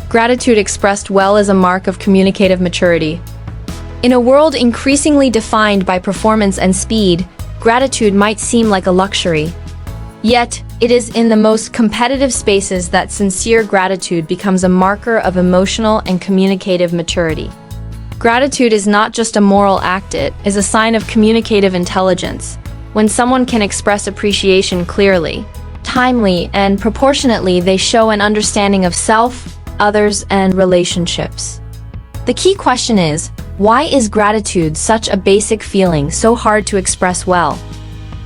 Gratitude expressed well is a mark of communicative maturity. In a world increasingly defined by performance and speed, gratitude might seem like a luxury. Yet, it is in the most competitive spaces that sincere gratitude becomes a marker of emotional and communicative maturity. Gratitude is not just a moral act, it is a sign of communicative intelligence. When someone can express appreciation clearly, timely, and proportionately, they show an understanding of self, others, and relationships. The key question is, why is gratitude such a basic feeling so hard to express well?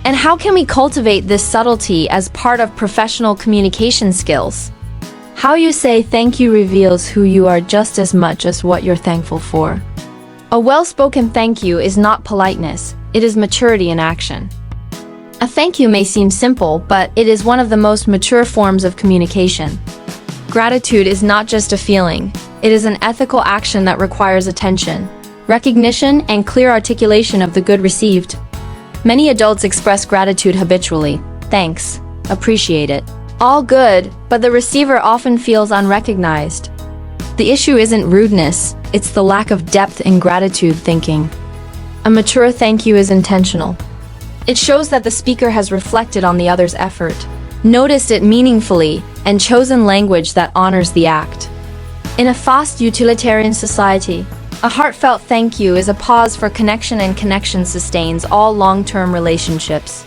And how can we cultivate this subtlety as part of professional communication skills? How you say thank you reveals who you are just as much as what you're thankful for. A well-spoken thank you is not politeness, it is maturity in action. A thank you may seem simple, but it is one of the most mature forms of communication. Gratitude is not just a feeling, it is an ethical action that requires attention, recognition, and clear articulation of the good received. Many adults express gratitude habitually. Thanks, appreciate it. All good, but the receiver often feels unrecognized. The issue isn't rudeness, it's the lack of depth in gratitude thinking. A mature thank you is intentional. It shows that the speaker has reflected on the other's effort, noticed it meaningfully, and chosen language that honors the act. In a fast utilitarian society, a heartfelt thank you is a pause for connection, and connection sustains all long-term relationships.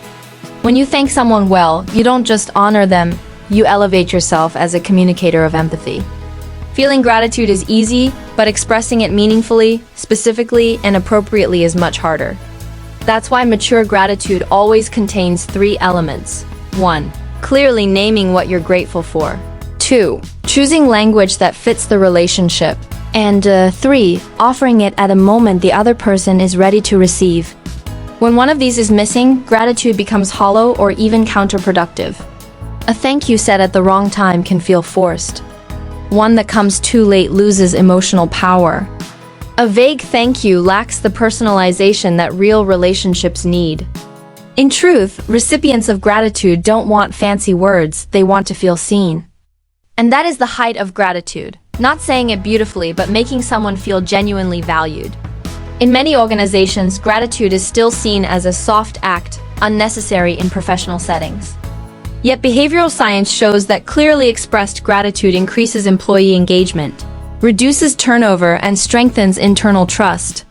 When you thank someone well, you don't just honor them, you elevate yourself as a communicator of empathy. Feeling gratitude is easy, but expressing it meaningfully, specifically, and appropriately is much harder. That's why mature gratitude always contains 3 elements. 1. Clearly naming what you're grateful for. 2. Choosing language that fits the relationship. And 3. Offering it at a moment the other person is ready to receive. When one of these is missing, gratitude becomes hollow or even counterproductive. A thank you said at the wrong time can feel forced. One that comes too late loses emotional power. A vague thank you lacks the personalization that real relationships need. In truth, recipients of gratitude don't want fancy words, they want to feel seen. And that is the height of gratitude. Not saying it beautifully, but making someone feel genuinely valued. In many organizations, gratitude is still seen as a soft act, unnecessary in professional settings. Yet behavioral science shows that clearly expressed gratitude increases employee engagement, reduces turnover, and strengthens internal trust.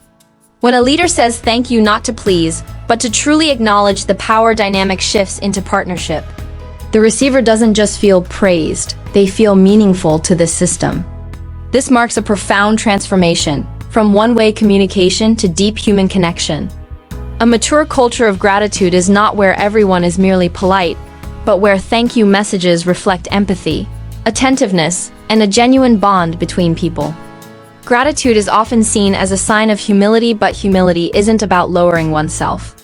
When a leader says thank you not to please, but to truly acknowledge, the power dynamic shifts into partnership. The receiver doesn't just feel praised, they feel meaningful to the system. This marks a profound transformation, from one-way communication to deep human connection. A mature culture of gratitude is not where everyone is merely polite, but where thank you messages reflect empathy, attentiveness, and a genuine bond between people. Gratitude is often seen as a sign of humility, but humility isn't about lowering oneself.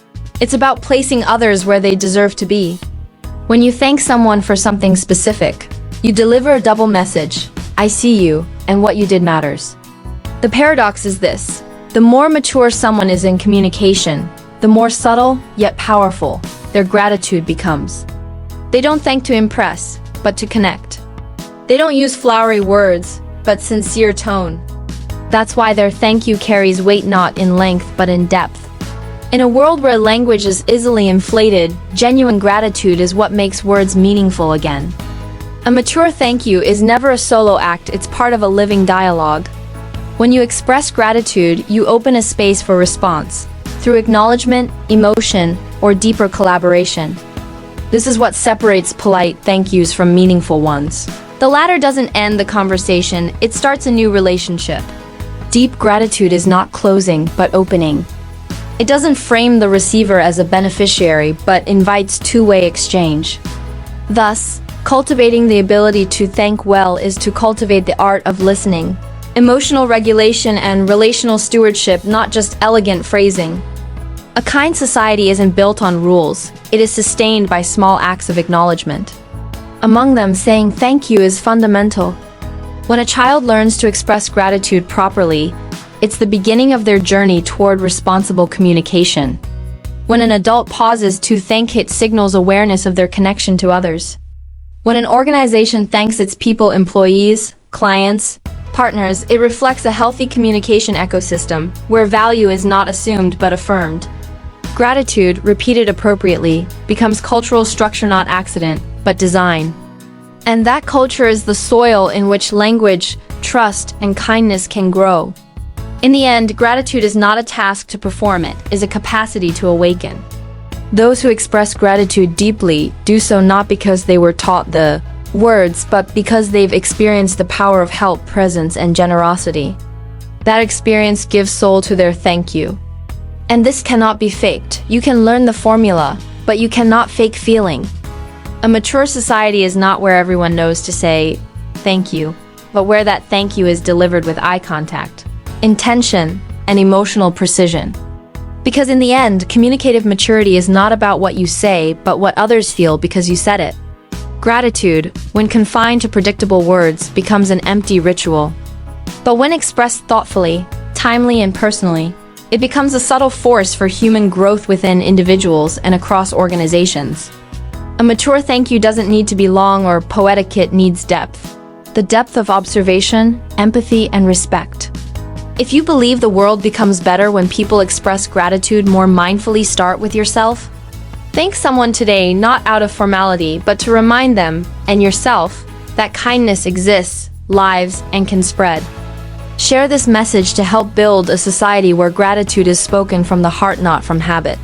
It's about placing others where they deserve to be. When you thank someone for something specific, you deliver a double message: I see you, and what you did matters. The paradox is this: the more mature someone is in communication, the more subtle, yet powerful, their gratitude becomes. They don't thank to impress, but to connect. They don't use flowery words, but sincere tone. That's why their thank you carries weight, not in length, but in depth. In a world where language is easily inflated, genuine gratitude is what makes words meaningful again. A mature thank you is never a solo act, it's part of a living dialogue. When you express gratitude, you open a space for response, through acknowledgement, emotion, or deeper collaboration. This is what separates polite thank yous from meaningful ones. The latter doesn't end the conversation, it starts a new relationship. Deep gratitude is not closing, but opening. It doesn't frame the receiver as a beneficiary, but invites two-way exchange. Thus, cultivating the ability to thank well is to cultivate the art of listening, emotional regulation, and relational stewardship, not just elegant phrasing. A kind society isn't built on rules, it is sustained by small acts of acknowledgement. Among them, saying thank you is fundamental. When a child learns to express gratitude properly, it's the beginning of their journey toward responsible communication. When an adult pauses to thank, it signals awareness of their connection to others. When an organization thanks its people, employees, clients, partners, it reflects a healthy communication ecosystem where value is not assumed but affirmed. Gratitude, repeated appropriately, becomes cultural structure, not accident, but design. And that culture is the soil in which language, trust, and kindness can grow. In the end, gratitude is not a task to perform, it is a capacity to awaken. Those who express gratitude deeply do so not because they were taught the words, but because they've experienced the power of help, presence, and generosity. That experience gives soul to their thank you. And this cannot be faked. You can learn the formula, but you cannot fake feeling. A mature society is not where everyone knows to say thank you, but where that thank you is delivered with eye contact, intention, and emotional precision. Because in the end, communicative maturity is not about what you say, but what others feel because you said it. Gratitude, when confined to predictable words, becomes an empty ritual. But when expressed thoughtfully, timely, and personally, it becomes a subtle force for human growth within individuals and across organizations. A mature thank you doesn't need to be long, or poetic, it needs depth. The depth of observation, empathy, and respect. If you believe the world becomes better when people express gratitude more mindfully, start with yourself. Thank someone today, not out of formality, but to remind them, and yourself, that kindness exists, lives, and can spread. Share this message to help build a society where gratitude is spoken from the heart, not from habit.